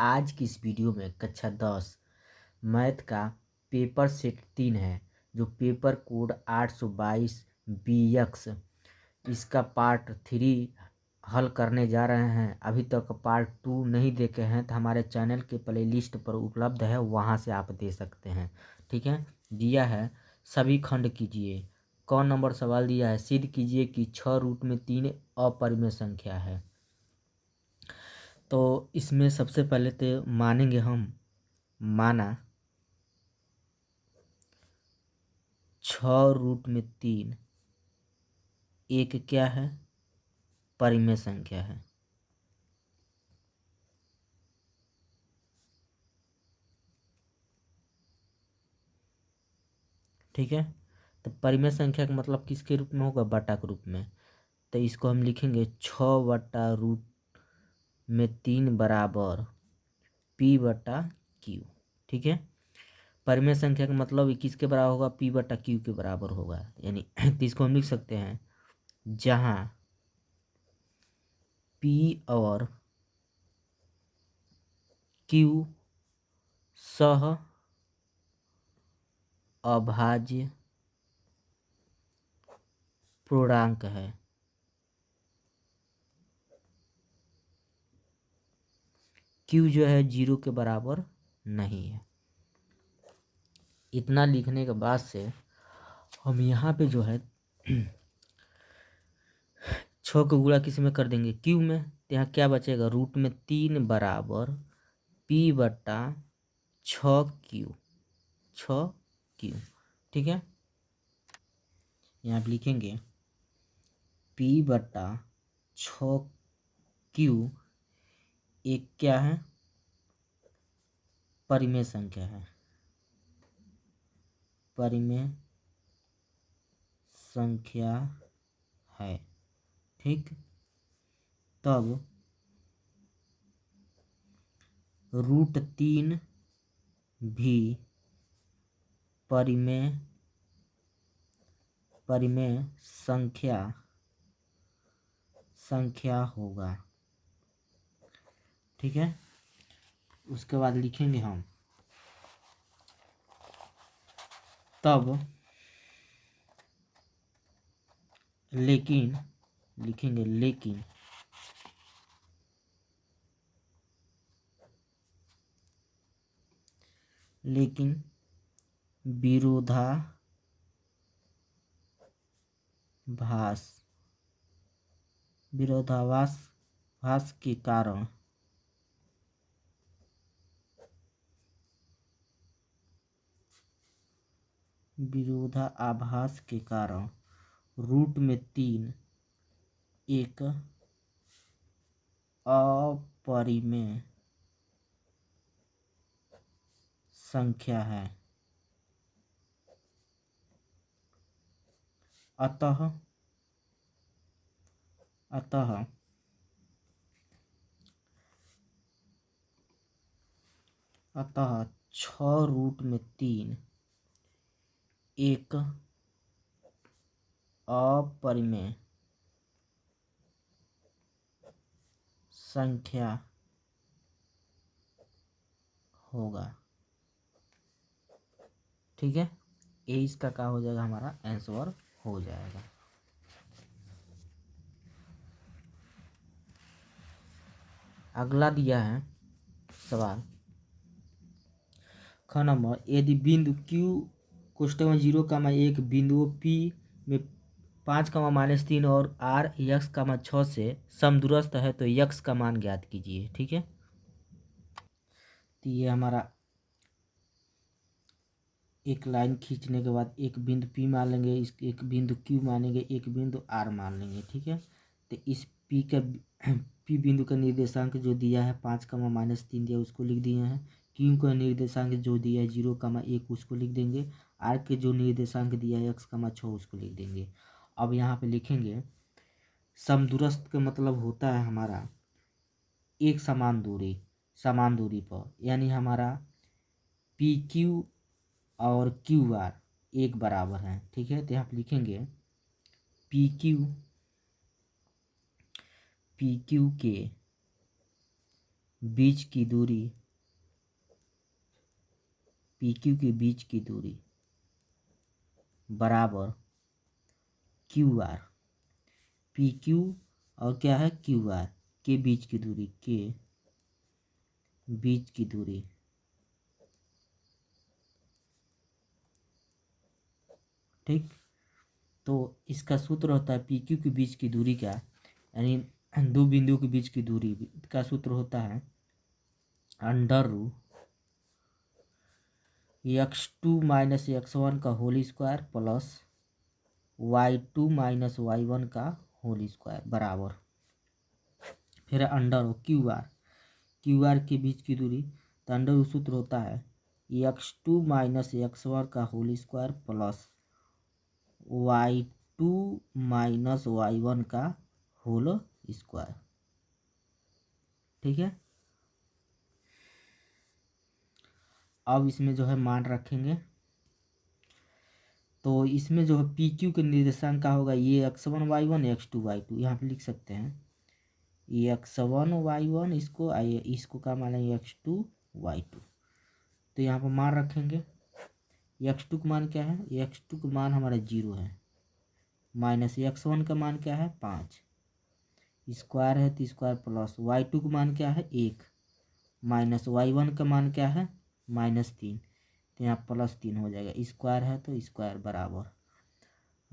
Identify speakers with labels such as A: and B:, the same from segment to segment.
A: आज की इस वीडियो में कक्षा 10 मैथ का पेपर सेट 3 है, जो पेपर कोड 822 BX इसका पार्ट 3 हल करने जा रहे हैं। अभी तक पार्ट 2 नहीं देखे हैं तो हमारे चैनल के प्लेलिस्ट पर उपलब्ध है, वहां से आप दे सकते हैं। ठीक है। दिया है सभी खंड कीजिए। कौन नंबर सवाल दिया है? सिद्ध कीजिए कि 6 रूट में 3 अपरिमेय संख्या है। तो इसमें सबसे पहले तो मानेंगे हम, माना 6 रूट में 3 एक क्या है? परिमेय संख्या है। ठीक है। तो परिमेय संख्या का मतलब किसके रूप में होगा? बटा के रूप में। तो इसको हम लिखेंगे 6/√3 बराबर P/Q। ठीक है। परिमेय संख्या का मतलब ये किसके बराबर होगा? P/Q के बराबर होगा। यानी तो इसको हम लिख सकते हैं, जहां P और Q सह अभाज्य पूर्णांक है। Q जो है 0 के बराबर नहीं है। इतना लिखने के बाद से हम यहाँ पे जो है 6 को गुणा किस में कर देंगे? Q में। तो यहाँ क्या बचेगा? रूट में 3 बराबर P/6Q। 6Q। ठीक है। यहाँ पे लिखेंगे P/6Q एक क्या है? परिमेय संख्या है। परिमेय संख्या है। ठीक। तब √3 भी परिमेय संख्या होगा। ठीक है। उसके बाद लिखेंगे हम, तब लेकिन, लिखेंगे लेकिन विरोधाभास के कारण रूट में 3 एक अपरिमेय संख्या है। अतः 6 रूट में 3 एक अपरिमेय संख्या होगा। ठीक है। ये इसका क्या हो जाएगा? हमारा आंसर हो जाएगा। अगला दिया है सवाल ख नंबर, यदि बिंदु Q कोष्टक में 0,1 बिंदुओं P में 5,-3 और R x,6 से समदूरस्थ है तो x का मान ज्ञात कीजिए। ठीक है। तो ये हमारा एक लाइन खींचने के बाद एक बिंदु P मान लेंगे, एक बिंदु Q मानेंगे, एक बिंदु R मान लेंगे। ठीक है। तो इस P बिंदु का निर्देशांक जो दिया है 5,-3 दिया उसको लिख दिए हैं। Q का निर्देशांक जो दिया है 0,1 उसको लिख देंगे। R के जो निर्देशांक दिया है x,6 उसको लिख देंगे। अब यहाँ पे लिखेंगे समदूरस्थ का मतलब होता है हमारा एक समान दूरी पर, यानी हमारा PQ और QR एक बराबर हैं। ठीक है। तो यहाँ पे लिखेंगे PQ के बीच की दूरी पी क्यू के बीच की दूरी बराबर क्यू आर। पी क्यू और क्या है क्यू आर के बीच की दूरी, के बीच की दूरी ठीक। तो इसका सूत्र होता है पी क्यू के बीच की दूरी का, यानी दो बिंदुओं के बीच की दूरी का सूत्र होता है under root x2 minus x1 का whole square plus y2 minus y1 का होल स्क्वायर बराबर, फिर अंडर क्यू आर के बीच की दूरी, तो अंडर रूट सूत्र होता है x2 माइनस x1 का whole square plus y2 minus y1 का होल स्क्वायर। ठीक है, अब इसमें जो है मान रखेंगे, तो इसमें जो है पी क्यू के निर्देशांक का होगा ये x1 y1 x2 y2, यहाँ पे लिख सकते हैं ये x1 y1, इसको क्या मानेंगे x2 y2। तो यहाँ पर मान रखेंगे, x2 का मान क्या है, x2 का मान हमारा 0 है, माइनस x1 का मान क्या है 5, स्क्वायर है तो स्क्वायर प्लस y2 का मान क्या है 1, माइनस y1 का मान क्या है -3, तो यहाँ +3 हो जाएगा, स्क्वायर है तो स्क्वायर बराबर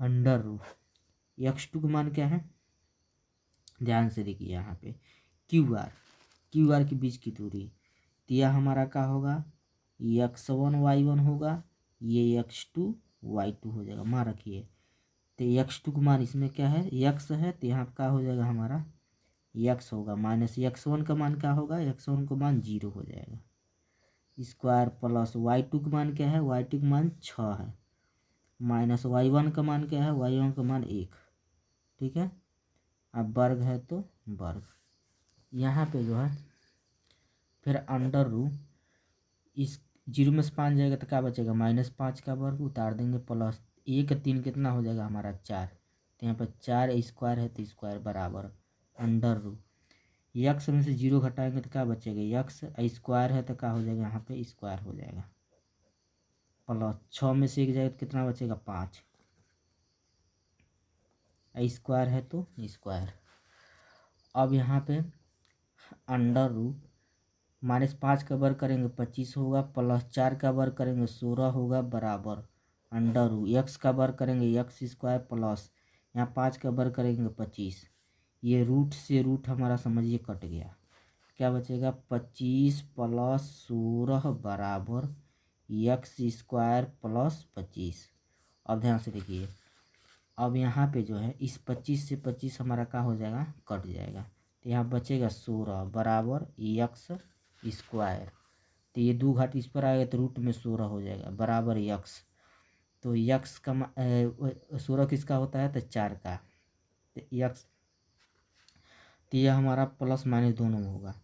A: अंडर रूट x2 का मान क्या है, ध्यान से देखिए यहाँ पे क्यू आर के बीच की दूरी, तो यह हमारा क्या होगा x1 y1 होगा, ये x2 y2 हो जाएगा। मान रखिए, तो x2 का मान इसमें क्या है x है, तो यहाँ क्या हो जाएगा हमारा x होगा, माइनस x1 का मान क्या होगा, x1 का मान 0 हो जाएगा, स्क्वायर प्लस y2 का मान क्या है, y2 का मान 6 है, माइनस y1 का मान क्या है, y1 का मान 1। ठीक है, अब वर्ग है तो वर्ग, यहाँ पे जो है फिर अंडर रूट इस 0 में से 5 जाएगा तो क्या बचेगा -5 का वर्ग उतार देंगे, प्लस 1 3 कितना हो जाएगा हमारा 4, तो यहाँ पर 4 स्क्वायर है तो स्क्वायर बराबर अंडर रूट यक्स में से 0 घटाएंगे तो क्या बचेगा, यक्स स्क्वायर है तो क्या हो जाएगा यहाँ पे स्क्वायर हो जाएगा, प्लस 6 में से 1 जाएगा तो कितना बचेगा 5, स्क्वायर है तो स्क्वायर। अब यहाँ पे अंडर रूट -5 का वर्ग करेंगे 25 होगा, प्लस 4 का वर्ग करेंगे 16 होगा बराबर अंडर रूट एक्स का वर्ग करेंगे एक्स स्क्वायर प्लस यहाँ 5 का वर्ग करेंगे 25, ये रूट से रूट हमारा समझिए कट गया, क्या बचेगा 25 प्लस 16 बराबर एक्स स्क्वायर प्लस 25। अब ध्यान से देखिए, अब यहाँ पे जो है इस 25 से 25 हमारा क्या हो जाएगा कट जाएगा, तो यहाँ बचेगा 16 बराबर एक्स स्क्वायर, तो ये 2 घात इस पर आएगा तो रूट में 16 हो जाएगा बराबर यक्स, तो यक्स का 16 किसका होता है तो 4 का, तो यक्स, तो यह हमारा प्लस माइनस दोनों में होगा,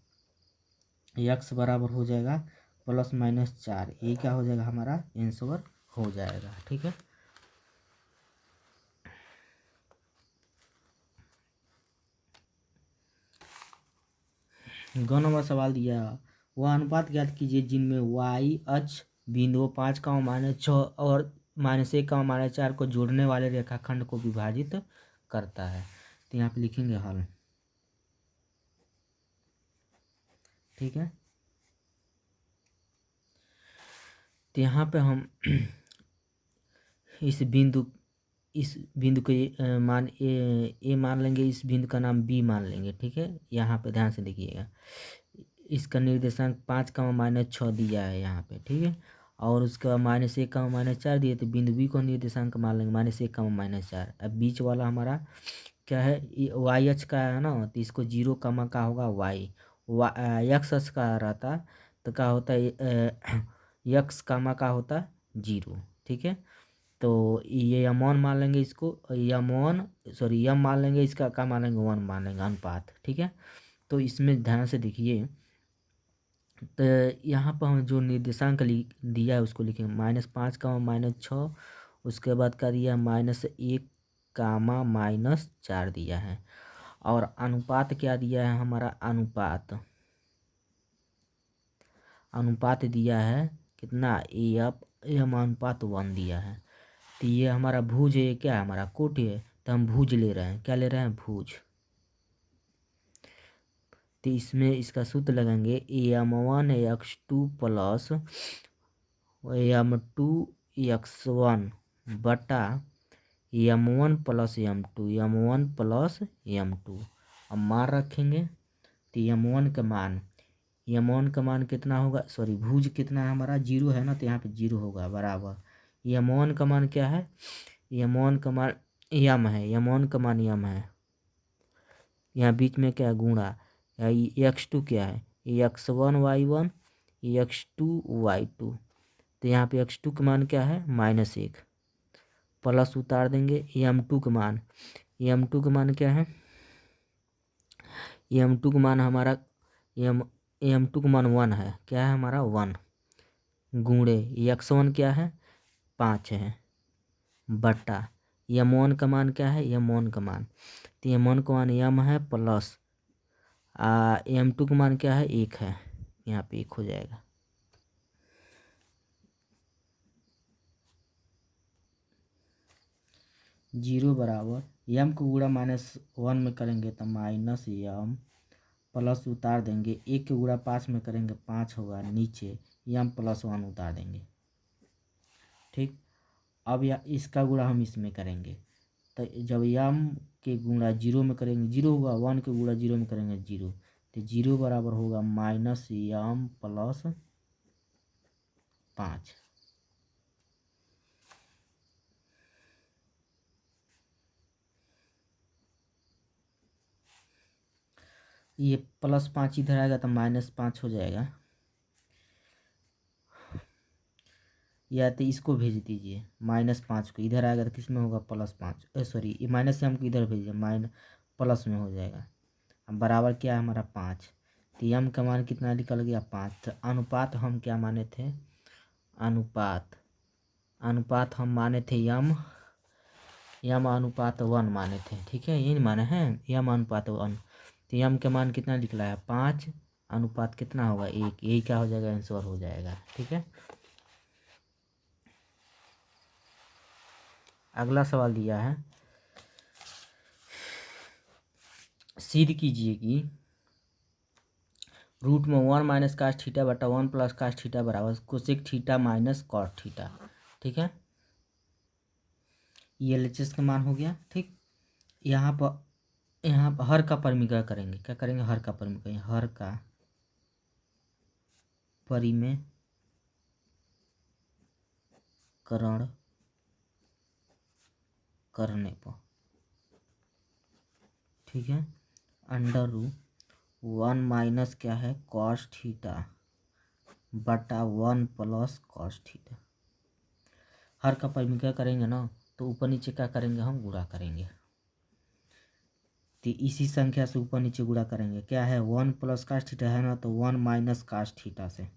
A: यक्स बराबर हो जाएगा +-4, ये क्या हो जाएगा हमारा आंसर हो जाएगा। ठीक है, गौ नंबर सवाल दिया, वह अनुपात ज्ञात कीजिए जिनमें y अक्ष बिंदुओं 5, -6 और -1, -4 को जोड़ने वाले रेखाखंड को विभाजित करता है। तो यहाँ पे लिखेंगे हल। ठीक है, तो यहाँ पे हम इस बिंदु को मान ए मान लेंगे, इस बिंदु का नाम बी मान लेंगे। ठीक है, यहाँ पे ध्यान से देखिएगा, इसका निर्देशांक 5, -6 दिया है यहाँ पे। ठीक है, और उसके बाद -1, -4 दिए, तो बिंदु बी को निर्देशांक मान लेंगे -1, -4। अब बीच वाला हमारा क्या है वाई अक्ष का है ना, तो इसको 0 का होगा वाई, यक्स अक्ष का रहता तो क्या होता है यक्स का होता 0। ठीक है, तो ये यम1 मान लेंगे, इसको यम मान लेंगे, इसका क्या मान लेंगे 1 मान लेंगे अनुपात। ठीक है, तो इसमें ध्यान से देखिए, तो यहाँ पर हम जो निर्देशांक दिया है उसको लिखेंगे -5, -6, उसके बाद का दिया -1, -4 दिया है, और अनुपात क्या दिया है हमारा अनुपात अनुपात दिया है कितना, एम अनुपात 1 दिया है। तो ये हमारा भुज है, क्या है हमारा कोट है, तो हम भुज ले रहे हैं, क्या ले रहे हैं, भुज। तो इसमें इसका सूत्र लगाएंगे am1x2 प्लस m2x1 बटा m1 प्लस m2 अब मान रखेंगे। तो m1 का मान कितना होगा, सॉरी भुज कितना है हमारा, 0 है ना, तो यहाँ पे 0 होगा बराबर। m1 का मान क्या है, m1 का मान m है, m1 का मान m है, यहाँ बीच में क्या है गुणा, x2 क्या है, x1 y1 x2 y2। तो यहाँ पे x2 का मान क्या है, -1 प्लस उतार देंगे m2 का मान, m2 का मान क्या है, m2 का मान हमारा m2 का मान 1 है, क्या है हमारा 1 गुणे x1 क्या है 5 है बटा m1 का मान क्या है, m1 का मान, तो m1 का मान m है प्लस m2 का मान क्या है 1 है, यहाँ पे 1 हो जाएगा। जीरो बराबर m को गुणा -1 में करेंगे तो -m प्लस उतार देंगे, 1 के गुणा 5 में करेंगे 5 होगा, नीचे m प्लस 1 उतार देंगे। ठीक, अब या इसका गुणा हम इसमें करेंगे, तो जब m के गुणा 0 में करेंगे 0 होगा, 1 के गुणा 0 में करेंगे 0, तो 0 बराबर होगा -m प्लस 5। ये +5 इधर आएगा तो -5 हो जाएगा, या तो इसको भेज दीजिए -5 को, इधर आएगा तो किस में होगा +5, सॉरी ये माइनस से हमको इधर भेजिए प्लस में हो जाएगा। अब बराबर क्या है हमारा 5, तो m का मान कितना निकल गया 5। तो अनुपात हम क्या माने थे, अनुपात हम माने थे m अनुपात 1 माने थे, ठीक है, ये माने हैं m अनुपात 1। तो m का मान कितना निकला है 5, अनुपात कितना होगा 1, यही क्या हो जाएगा आंसर हो जाएगा। ठीक है, अगला सवाल दिया है, सिद्ध कीजिए कि रूट में 1 माइनस कास थीटा बटा 1 प्लस कास थीटा बराबर cosec theta minus cot theta. ठीक है, ये एलएचएस का मान हो गया। ठीक, यहाँ पर हर का परिमीकरण करेंगे, क्या करेंगे, हर का परिमीकरण, हर का परिमीकरण करने पर, ठीक है, √1 माइनस क्या है कॉस थीटा बटा 1 प्लस कॉस थीटा। हर का परिमीकरण करेंगे ना, तो ऊपर नीचे क्या करेंगे, हम गुणा करेंगे। तो इसी संख्या से ऊपर नीचे गुणा करेंगे, क्या है 1 प्लस कास थीटा है ना, तो 1 माइनस कास थीटा से,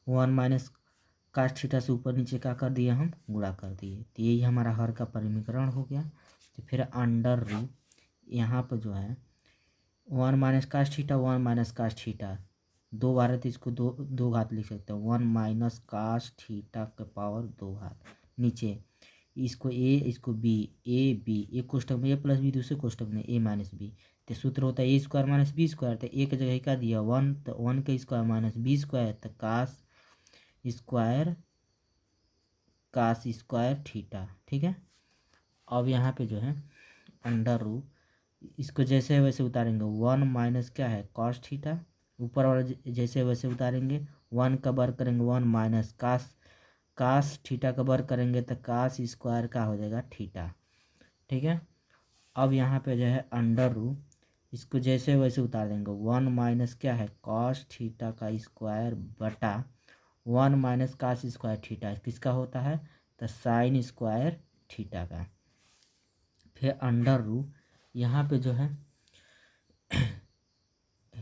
A: वन माइनस कास थीटा से ऊपर नीचे क्या कर दिए, हम गुणा कर दिए। तो यही हमारा हर का परिमीकरण हो गया। तो फिर √ यहाँ पर जो है 1 minus cos theta 1 minus cos theta, 2 बार है तो इसको दो घात लिख सकते हैं, 1 माइनस कास थीटा के पावर 2 घात, नीचे इसको a इसको b, एक कोष्टक में a प्लस b, दूसरे कोष्टक में a माइनस b। तो सूत्र होता है a² माइनस b स्क्वायर, तो a की जगह क्या दिया 1, तो 1 का स्क्वायर माइनस b स्क्वायर, तो कास स्क्वायर थीटा। ठीक है, अब यहाँ पे जो है √ इसको जैसे वैसे उतारेंगे, 1 माइनस क्या है कॉस थीटा, ऊपर वाला जैसे वैसे उतारेंगे, 1 का वर्ग करेंगे 1 माइनस कास थीटा का वर्ग करेंगे तो कास स्क्वायर का हो जाएगा थीटा। ठीक है, अब यहाँ पे जो है √ इसको जैसे वैसे उतार देंगे, 1 माइनस क्या है कॉस थीटा का स्क्वायर बटा 1 माइनस कास स्क्वायर थीटा किसका होता है, तो साइन स्क्वायर थीटा का। फिर √ यहाँ पे जो है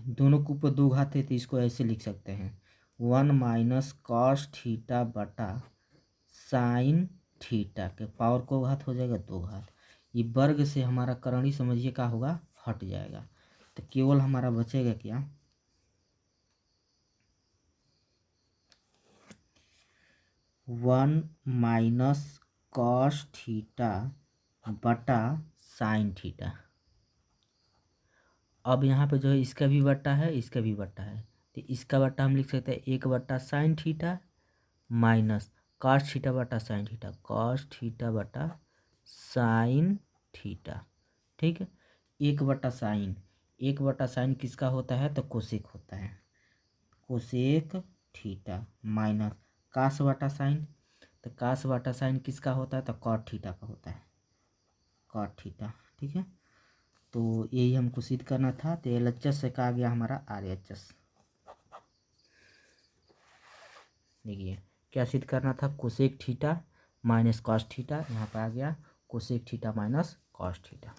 A: दोनों के ऊपर 2 घात है, तो इसको ऐसे लिख सकते हैं 1 माइनस कॉस थीटा बटा साइन थीटा के पावर को घात हो जाएगा 2 घात। ये वर्ग से हमारा करण ही समझिए क्या होगा, हट जाएगा। तो केवल हमारा बचेगा क्या, 1 माइनस कॉस थीटा बटा साइन थीटा। अब यहाँ पे जो है इसका भी बट्टा है, इसका भी बट्टा है, तो इसका बट्टा हम लिख सकते हैं 1 बट्टा sine theta minus cos theta बटा साइन थीटा, कॉस थीटा बटा साइन थीटा। ठीक है, 1 बटा साइन किसका होता है, तो कोसेक होता है, कोसेक थीटा माइनस कास बटा साइन, तो कास बटा साइन किसका होता है, तो कॉट थीटा का होता है, कॉट थीटा। ठीक है, तो यही हमको सिद्ध करना था। तो LHS से कहा गया हमारा RHS। देखिए क्या सिद्ध करना था, cosec theta minus cos theta, यहाँ पर आ गया cosec theta minus cos theta.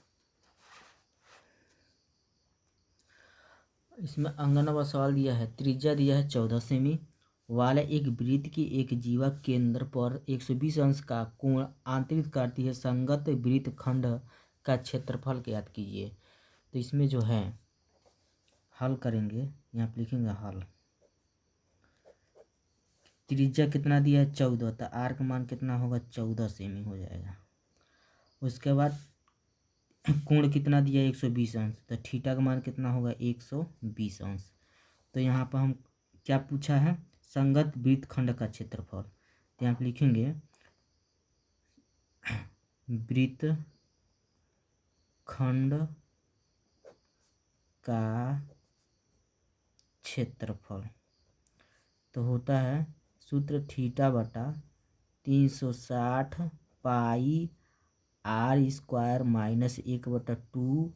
A: इसमें अंगनवा सवाल दिया है, त्रिज्या दिया है 14 सेमी वाले एक वृत्त की एक जीवा केंद्र पर 120 अंश का कोण आंतरित करती है, संगत वृत्त खंड का क्षेत्रफल ज्ञात कीजिए। तो इसमें जो है हल करेंगे, यहाँ पे लिखेंगे हल। त्रिज्या कितना दिया है 14, तो आर का मान कितना होगा 14 सेमी हो जाएगा। उसके बाद कोण कितना दिया है 120 अंश, तो थीटा का मान कितना होगा 120 अंश। तो यहाँ पर हम क्या पूछा है, संगत वृत्त खंड का क्षेत्रफल। तो यहाँ पे लिखेंगे वृत्त खंड का क्षेत्रफल, तो होता है सूत्र थीटा बटा 360 pi r square minus 1/2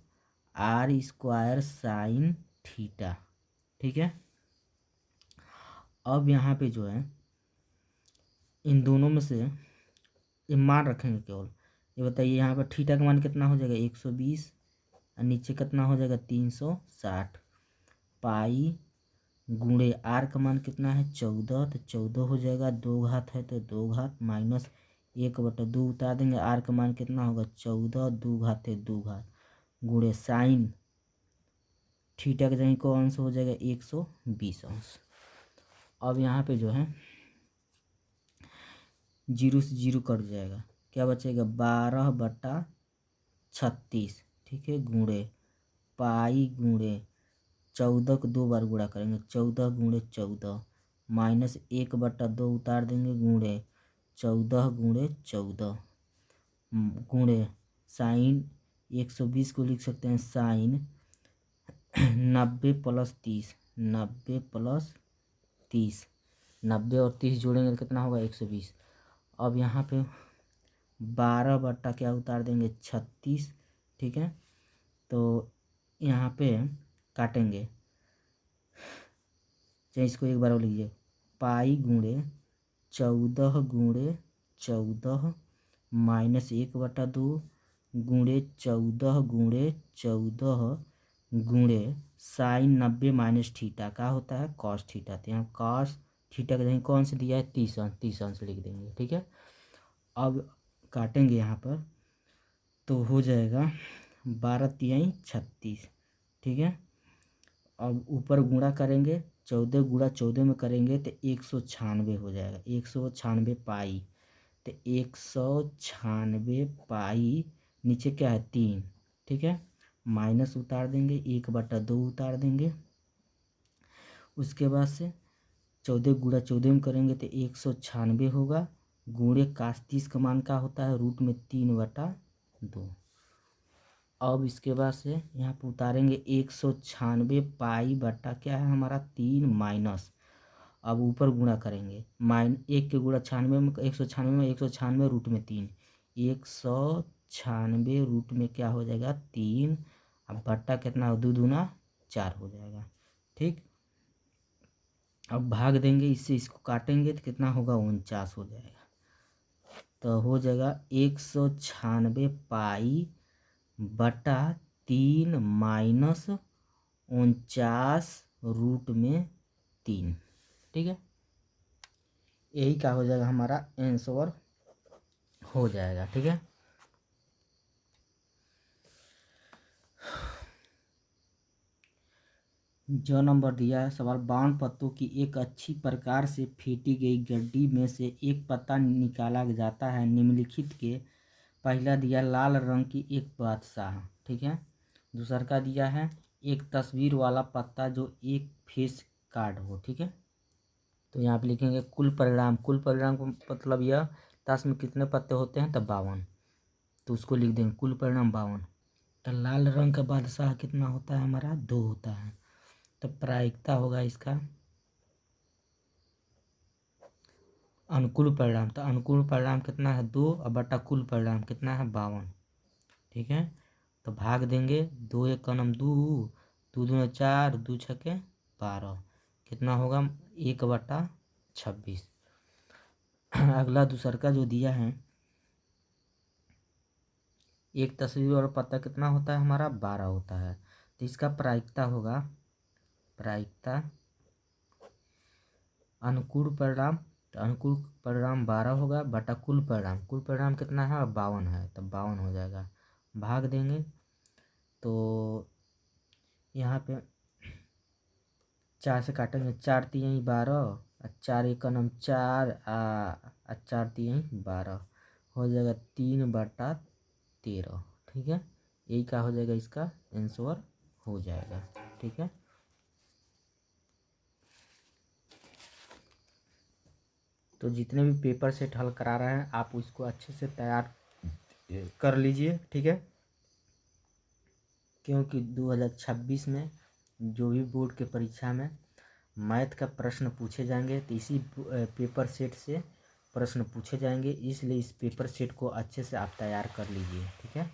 A: r square sine theta. ठीक है, अब यहाँ पे जो है इन दोनों में से ये मान रखेंगे केवल। ये बताइए यहाँ पर थीटा का मान कितना हो जाएगा 120 और नीचे कितना हो जाएगा 360 पाई गुणे आर का मान कितना है 14, तो 14 हो जाएगा, 2 घात है तो 2 घात माइनस 1/2 उतार देंगे, आर का मान कितना होगा 14, 2 घात है 2 घात गुणे साइन थीटा का जगह कौन अंश हो जाएगा 120 अंश। अब यहाँ पे जो है 0 से 0 कट जाएगा, क्या बचेगा 12/36। ठीक है, गुणे पाई गुणे 14 को 2 बार गुणा करेंगे, 14 गुणे 14 माइनस 1/2 उतार देंगे गुणे 14 गुणे 14 गुणे साइन 120 को लिख सकते हैं साइन 90 प्लस 30, 90 प्लस 30, 90 और 30 जोड़ेंगे तो कितना होगा 120। अब यहाँ पे 12 बट्टा क्या उतार देंगे 36। ठीक है, तो यहाँ पे काटेंगे, चाहे इसको एक बार और लीजिए, पाई गुणे 14 गुणे 14 माइनस 1/2 गुणे 14 गुणे 14 गुणे साइन 90 माइनस थीटा का होता है कॉस थीटा। तो यहाँ कॉस थीटा का जगह कौन से दिया है 30 अंश लिख देंगे। ठीक है, अब काटेंगे यहाँ पर तो हो जाएगा 12 36। ठीक है, अब ऊपर गुणा करेंगे, 14 गुणा 14 में करेंगे तो 196 हो जाएगा, 196 पाई, तो 196 पाई नीचे क्या है 3। ठीक है, माइनस उतार देंगे 1/2 उतार देंगे, उसके बाद से 14 गुणा 14 में करेंगे तो 196 होगा गुणे काश 30 का मान का होता है रूट में 3/2। अब इसके बाद से यहाँ पर उतारेंगे 196 पाई बटा क्या है हमारा 3 माइनस, अब ऊपर गुणा करेंगे एक के गुणा 96 में 196 में 196 रूट में 3, 196 रूट में क्या हो जाएगा 3, अब बट्टा कितना 2 दूना 4 हो जाएगा। ठीक, अब भाग देंगे इससे, इसको काटेंगे तो कितना होगा 49 हो जाएगा। तो हो जाएगा 196 पाई बटा 3 माइनस 49 रूट में 3। ठीक है, यही क्या हो जाएगा हमारा आंसर हो जाएगा। ठीक है, जो नंबर दिया है सवाल, 52 पत्तों की एक अच्छी प्रकार से फेंटी गई गड्डी में से एक पत्ता निकाला जाता है। निम्नलिखित के पहला दिया लाल रंग की एक बादशाह, ठीक है। दूसरा का दिया है एक तस्वीर वाला पत्ता जो एक फेस कार्ड हो, ठीक है। तो यहाँ पे लिखेंगे कुल परिणाम। कुल परिणाम का मतलब यह ताश में कितने पत्ते होते हैं, तब 52, तो उसको लिख देंगे कुल परिणाम 52। तो लाल रंग का बादशाह कितना होता है हमारा, 2 होता है। तो प्रायिकता होगा इसका अनुकूल परिणाम। तो अनुकूल परिणाम कितना है, 2 और बटा कुल परिणाम कितना है, 52, ठीक है। तो भाग देंगे, 2 एक का नाम 2, 2 दूना 4, 2 छके 12, कितना होगा 1/26। अगला दूसर का जो दिया है एक तस्वीर और पत्ता कितना होता है हमारा, 12 होता है। तो इसका प्रायिकता होगा, प्रायिकता अनुकूल परिणाम, तो अनुकूल परिणाम 12 होगा बटा कुल परिणाम। कुल परिणाम कितना है, 52 है, तब 52 हो जाएगा। भाग देंगे तो यहाँ पे 4 से काटेंगे, 4 तिहाई 12 और 4 एक का नाम 4 और 4 तिहाई 12 हो जाएगा 3/13, ठीक है। यही क्या हो जाएगा, इसका आंसर हो जाएगा, ठीक है। तो जितने भी पेपर सेट हल करा रहे हैं आप उसको अच्छे से तैयार कर लीजिए, ठीक है। क्योंकि 2026 में जो भी बोर्ड के परीक्षा में मैथ का प्रश्न पूछे जाएंगे तो इसी पेपर सेट से प्रश्न पूछे जाएंगे, इसलिए इस पेपर सेट को अच्छे से आप तैयार कर लीजिए, ठीक है।